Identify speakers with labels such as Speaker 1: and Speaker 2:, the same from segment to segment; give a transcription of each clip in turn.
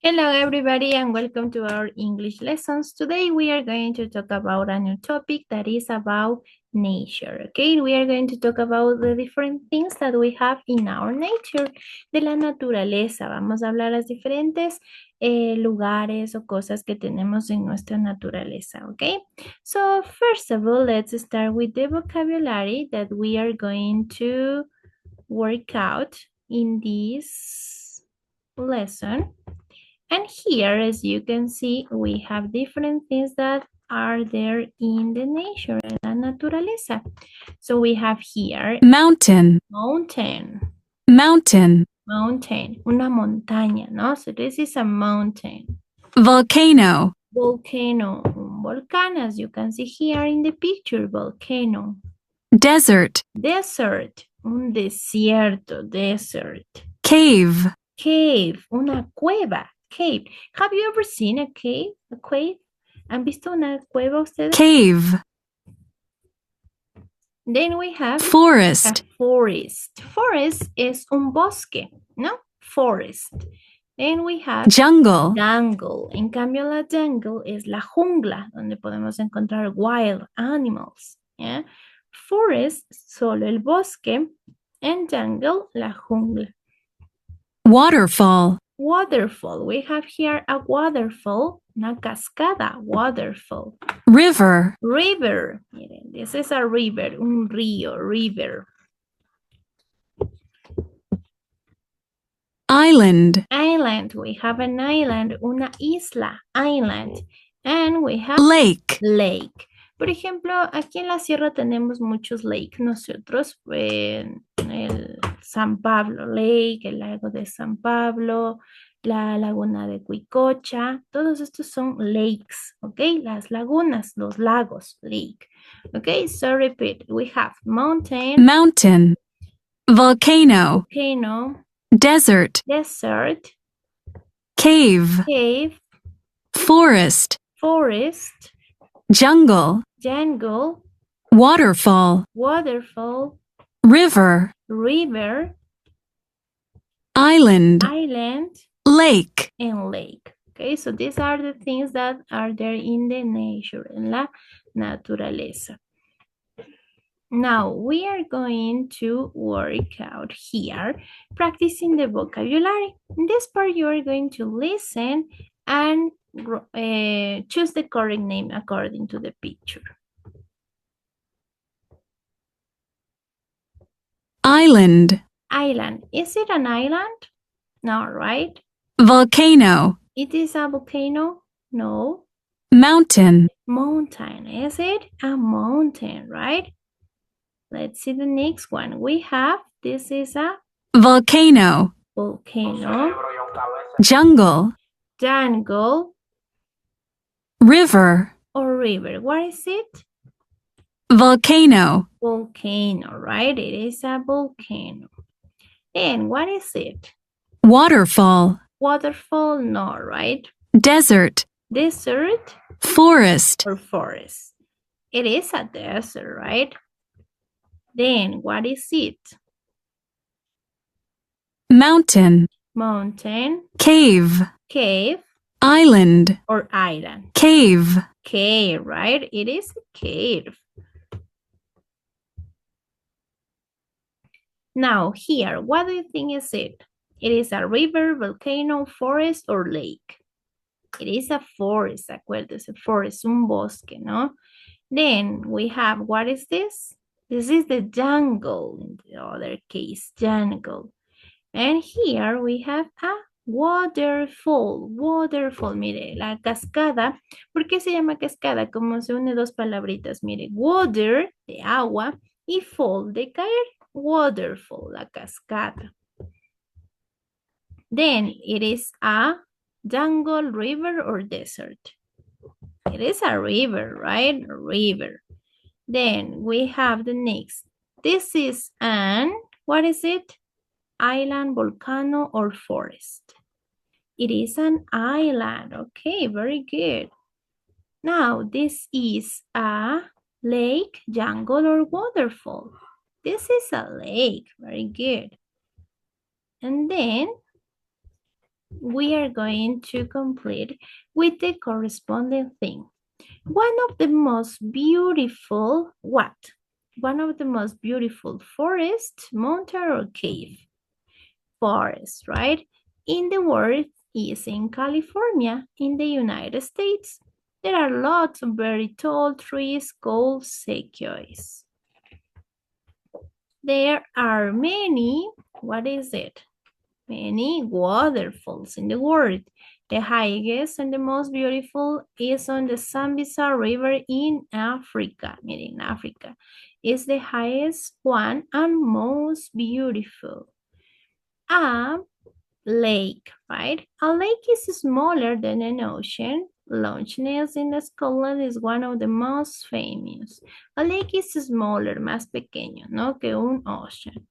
Speaker 1: Hello everybody and welcome to our English lessons. Today we are going to talk about a new topic that is about nature, okay? We are going to talk about the different things that we have in our nature, de la naturaleza. Vamos a hablar las diferentes lugares o cosas que tenemos en nuestra naturaleza, okay? So first of all, let's start with the vocabulary that we are going to work out in this lesson. And here, as you can see, we have different things that are there in the nature, en la naturaleza. So we have here
Speaker 2: Mountain,
Speaker 1: mountain,
Speaker 2: mountain,
Speaker 1: mountain, una montaña, ¿no? So this is a mountain.
Speaker 2: volcano,
Speaker 1: Volcano, un volcán, as you can see here in the picture, volcano.
Speaker 2: desert,
Speaker 1: Desert, un desierto, desert.
Speaker 2: cave,
Speaker 1: Cave, una cueva, cave. Have you ever seen a cave? A cave? ¿Han visto una cueva ustedes?
Speaker 2: cave,
Speaker 1: Then we have
Speaker 2: forest,
Speaker 1: a forest. Forest es un bosque, ¿no? Forest. Then we have
Speaker 2: jungle,
Speaker 1: jungle. En cambio, la jungle es la jungla, donde podemos encontrar wild animals. ¿Ya? Forest, solo el bosque. And jungle, la jungla.
Speaker 2: waterfall,
Speaker 1: Waterfall. We have here a waterfall, una cascada, waterfall.
Speaker 2: river,
Speaker 1: River. Miren, this is a river, un río, river.
Speaker 2: island,
Speaker 1: Island. We have an island, una isla, island. And we have
Speaker 2: lake,
Speaker 1: lake. Por ejemplo, aquí en la sierra tenemos muchos lakes nosotros. El San Pablo Lake, el lago de San Pablo, la laguna de Huicocha. Todos estos son lakes, ¿ok? Las lagunas, los lagos, lake. ¿Ok? So repeat. We have mountain,
Speaker 2: mountain, volcano,
Speaker 1: volcano,
Speaker 2: desert,
Speaker 1: desert,
Speaker 2: cave,
Speaker 1: cave,
Speaker 2: forest,
Speaker 1: forest,
Speaker 2: jungle,
Speaker 1: jungle,
Speaker 2: waterfall,
Speaker 1: waterfall,
Speaker 2: river,
Speaker 1: river,
Speaker 2: island,
Speaker 1: island,
Speaker 2: lake,
Speaker 1: and lake. Okay, so these are the things that are there in the nature, en la naturaleza. Now we are going to work out here, practicing the vocabulary. In this part, you are going to listen and choose the correct name according to the picture.
Speaker 2: island,
Speaker 1: Island. Is it an island? No, right?
Speaker 2: volcano,
Speaker 1: It is a volcano? No.
Speaker 2: mountain,
Speaker 1: Mountain. Is it a mountain, right? Let's see the next one. We have, this is a
Speaker 2: volcano,
Speaker 1: volcano,
Speaker 2: jungle,
Speaker 1: jungle,
Speaker 2: river,
Speaker 1: or river. What is it?
Speaker 2: volcano,
Speaker 1: Volcano, right? It is a volcano. And what is it?
Speaker 2: waterfall,
Speaker 1: Waterfall? No, right?
Speaker 2: desert,
Speaker 1: Desert
Speaker 2: forest,
Speaker 1: or forest? It is a desert, right? Then what is it?
Speaker 2: mountain,
Speaker 1: Mountain,
Speaker 2: cave,
Speaker 1: cave,
Speaker 2: island,
Speaker 1: or island?
Speaker 2: cave,
Speaker 1: Cave, right? It is a cave. Now here, what do you think is it? It is a river, volcano, forest, or lake? It is a forest, acuérdese, forest, un bosque, ¿no? Then we have, what is this? This is the jungle, in the other case, jungle. And here we have a waterfall, waterfall, mire, la cascada. ¿Por qué se llama cascada? Como se une dos palabritas, mire, water, de agua, y fall, de caer, waterfall, la cascada. Then it is a jungle, river, or desert. It is a river, right? A river. Then we have the next. This is an, what is it? Island, volcano, or forest? It is an island. Okay, very good. Now, this is a lake, jungle, or waterfall. This is a lake. Very good. And then we are going to complete with the corresponding thing. One of the most beautiful, what? One of the most beautiful forest, mountain or cave? Forest, right? In the world is in California, in the United States. There are lots of very tall trees called sequoias. There are many, what is it? Many waterfalls in the world. The highest and the most beautiful is on the Zambezi River in Africa. Meaning Africa is the highest one and most beautiful. A lake, right? A lake is smaller than an ocean. Loch Ness in Scotland is one of the most famous. A lake is smaller, más pequeño, ¿no? Que un ocean.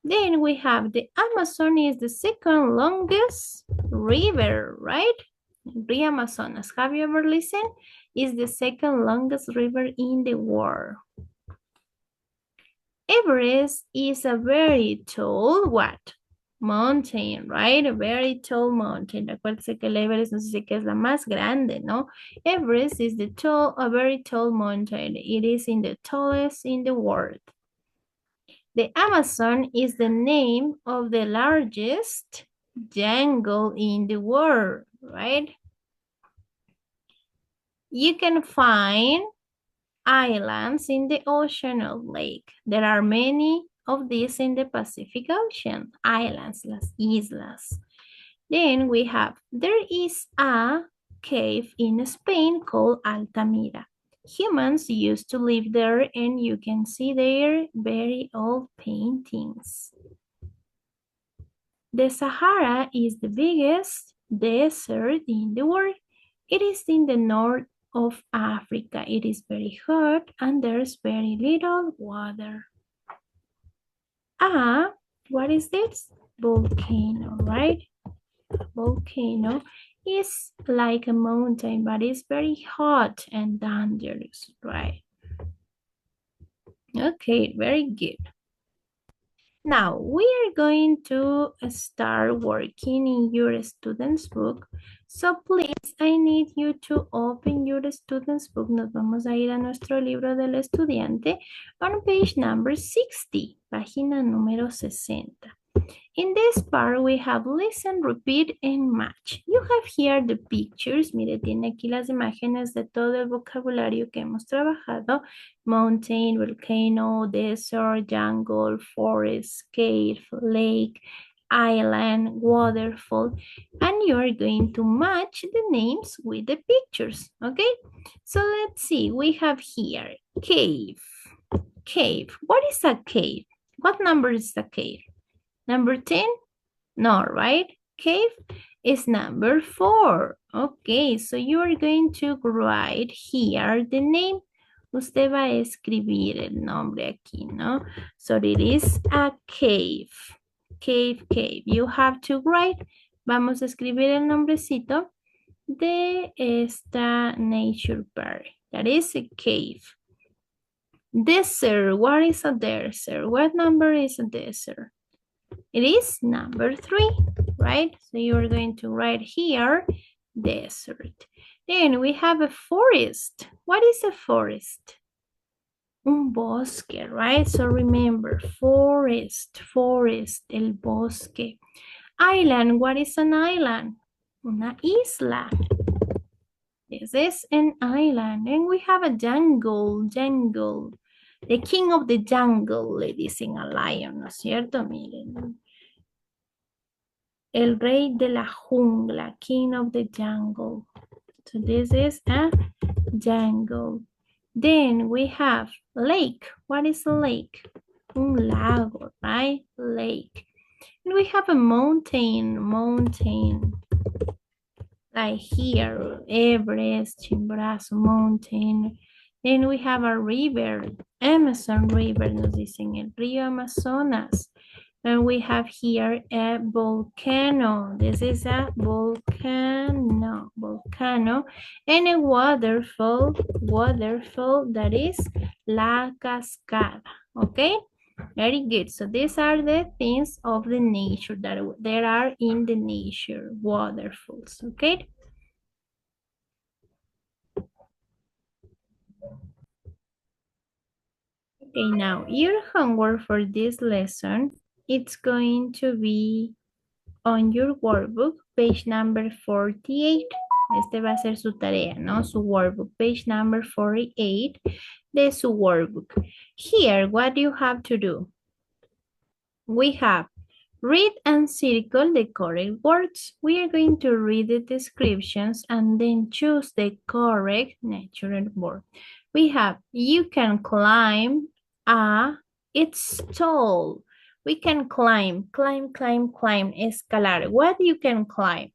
Speaker 1: Then we have the Amazon is the second longest river, right? Rio Amazonas, have you ever listened? Is the second longest river in the world. Everest is a very tall what? Mountain, right? A very tall mountain. Acuérdense que el Everest nos dice que es la más grande, ¿no? Everest is a very tall mountain. It is in the tallest in the world. The Amazon is the name of the largest jungle in the world, right? You can find islands in the ocean or lake. There are many of these in the Pacific Ocean. Islands, las islas. Then we have, there is a cave in Spain called Altamira. Humans used to live there and you can see their very old paintings. The Sahara is the biggest desert in the world. It is in the north of Africa. It is very hot and there's very little water. What is this? Volcano, right? Volcano is like a mountain, but it's very hot and dangerous, right? Okay, very good. Now, we are going to start working in your student's book. So please, I need you to open your student's book. Nos vamos a ir a nuestro libro del estudiante on page number 60, página número 60. In this part, we have listen, repeat, and match. You have here the pictures. Mire, tiene aquí las imágenes de todo el vocabulario que hemos trabajado. Mountain, volcano, desert, jungle, forest, cave, lake, island, waterfall. And you are going to match the names with the pictures, okay? So let's see. We have here cave. Cave. What is a cave? What number is a cave? Number 10? No, right? Cave is number 4. Okay, so you are going to write here the name. Usted va a escribir el nombre aquí, ¿no? So it is a cave. Cave, cave. You have to write. Vamos a escribir el nombrecito de esta nature park. That is a cave. Desert. What is a desert? What number is a desert? It is number 3, right? So you're going to write here, desert. Then we have a forest. What is a forest? Un bosque, right? So remember, forest, el bosque. Island, what is an island? Una isla. This is an island. And we have a jungle. The king of the jungle, le dicen a lion, ¿no es cierto? Miren. El rey de la jungla, king of the jungle. So this is a jungle. Then we have lake. What is a lake? Un lago, right? Lake. And we have a mountain. Like here, Everest, Chimborazo mountain. Then we have a river, Amazon River, nos dicen el río Amazonas. And we have here a volcano. This is a volcano. And a waterfall that is La Cascada. Okay? Very good. So these are the things of the nature that there are in the nature, waterfalls, okay? Okay, now your homework for this lesson, it's going to be on your workbook, page number 48. Este va a ser su tarea, ¿no? Su workbook, page number 48 de su workbook. Here, what do you have to do? We have read and circle the correct words. We are going to read the descriptions and then choose the correct natural word. We have, you can climb it's tall. We can climb, escalar. What you can climb?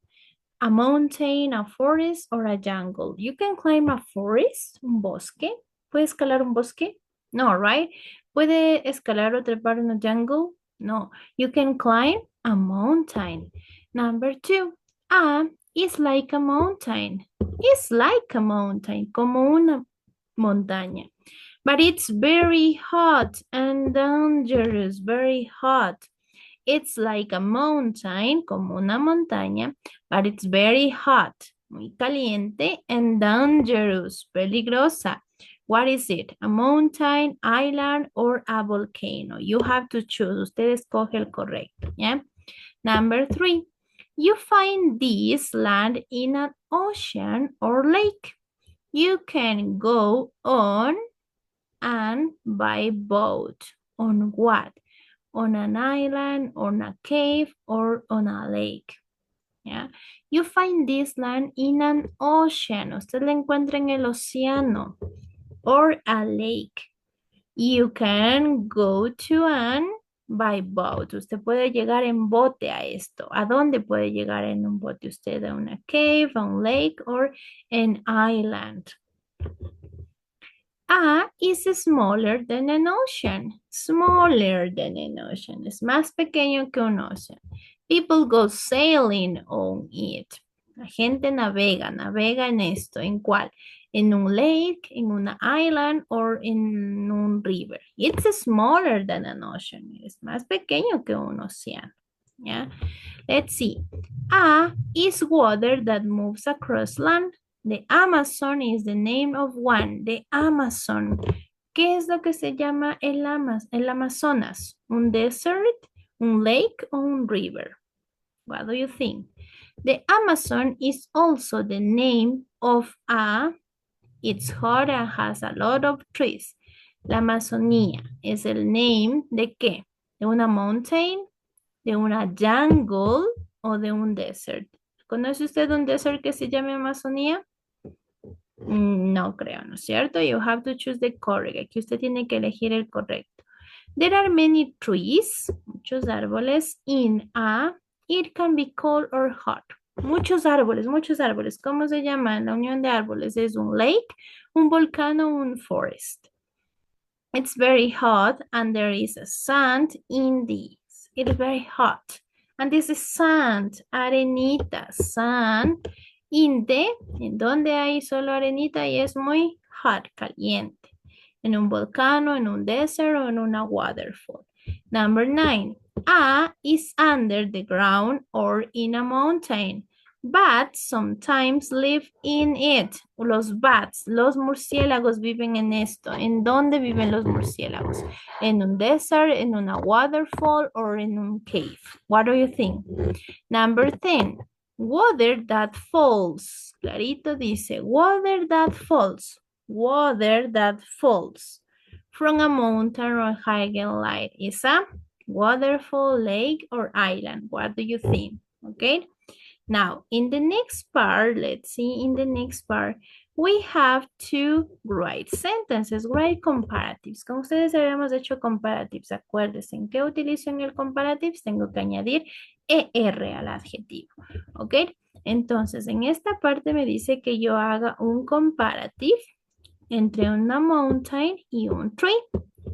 Speaker 1: A mountain, a forest, or a jungle. You can climb a forest, un bosque. ¿Puede escalar un bosque? No, right? ¿Puede escalar o trepar en a jungle? No. You can climb a mountain. Number two, is like a mountain. It's like a mountain, como una montaña. But it's very hot and dangerous, very hot. It's like a mountain, como una montaña, but it's very hot, muy caliente, and dangerous, peligrosa. What is it? A mountain, island, or a volcano? You have to choose. Usted escoge el correcto, ¿ya? Number three, you find this land in an ocean or lake. You can go on and by boat. On what? On an island, on a cave, or on a lake. Yeah. You find this land in an ocean. Usted la encuentra en el océano or a lake. You can go to an by boat. Usted puede llegar en bote a esto. ¿A dónde puede llegar en un bote usted? A una cave, a un lake, or an island. A is smaller than an ocean. Smaller than an ocean. Es más pequeño que un océano. People go sailing on it. La gente navega en esto. ¿En cuál? En un lake, en una island, or en un river. It's smaller than an ocean. Es más pequeño que un océano. Yeah. Let's see. A is water that moves across land. The Amazon is the name of one. The Amazon. ¿Qué es lo que se llama el Amazonas? ¿Un desert, un lake o un river? What do you think? The Amazon is also the name of it's hot and has a lot of trees. La Amazonía es el name de qué? ¿De una mountain, de una jungle o de un desert? ¿Conoce usted un desert que se llame Amazonía? No creo, ¿no es cierto? You have to choose the correct. Aquí usted tiene que elegir el correcto. There are many trees, muchos árboles, in a, it can be cold or hot. Muchos árboles, muchos árboles. ¿Cómo se llama? La unión de árboles es un lake, un volcán o un forest. It's very hot and there is a sand in this. It's very hot. And this is sand, arenita, sand en donde hay solo arenita y es muy hot, caliente. En un volcán, en un desert o en una waterfall. Number 9. A is under the ground or in a mountain. Bats sometimes live in it. Los bats, los murciélagos viven en esto. ¿En dónde viven los murciélagos? ¿En un desert, en una waterfall or en un cave? What do you think? Number 10. Water that falls. Clarito dice, water that falls. Water that falls from a mountain or high light is a waterfall, lake, or island. What do you think? Okay. Now, in the next part, let's see, in the next part, we have to write sentences, write comparatives. Con ustedes habíamos hecho comparatives. Acuérdense, ¿en qué utilizo en el comparatives? Tengo que añadir ER al adjetivo. ¿Ok? Entonces, en esta parte me dice que yo haga un comparative entre una mountain y un tree.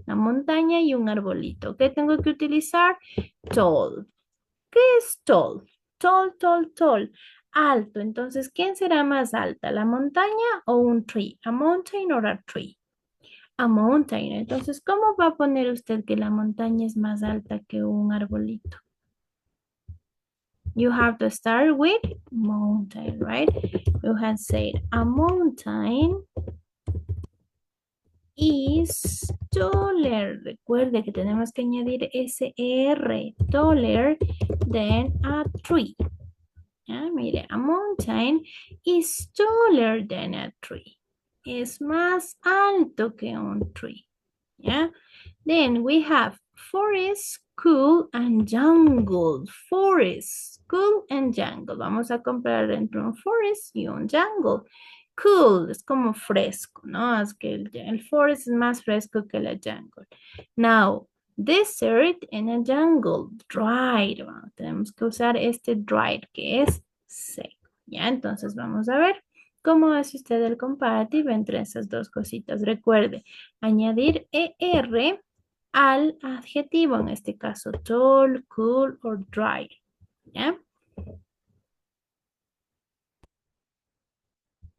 Speaker 1: Una montaña y un arbolito. ¿Qué tengo que utilizar? Tall. ¿Qué es tall? Tall, tall, tall. Alto. Entonces, ¿quién será más alta? ¿La montaña o un tree? ¿A mountain or a tree? A mountain. Entonces, ¿cómo va a poner usted que la montaña es más alta que un arbolito? You have to start with mountain, right? You have said a mountain is taller. Recuerde que tenemos que añadir SR, taller than a tree. ¿Ya? Mire, a mountain is taller than a tree. Es más alto que un tree. ¿Ya? Then we have forest, cool, and jungle. Forest, cool, and jungle. Vamos a comparar entre un forest y un jungle. Cool es como fresco, ¿no? Es que el forest es más fresco que la jungle. Now, desert and a jungle. Dried. Bueno, tenemos que usar este dried que es seco. ¿Ya? Entonces vamos a ver cómo hace usted el comparativo entre esas dos cositas. Recuerde, añadir ER al adjetivo, en este caso tall, cool o dry.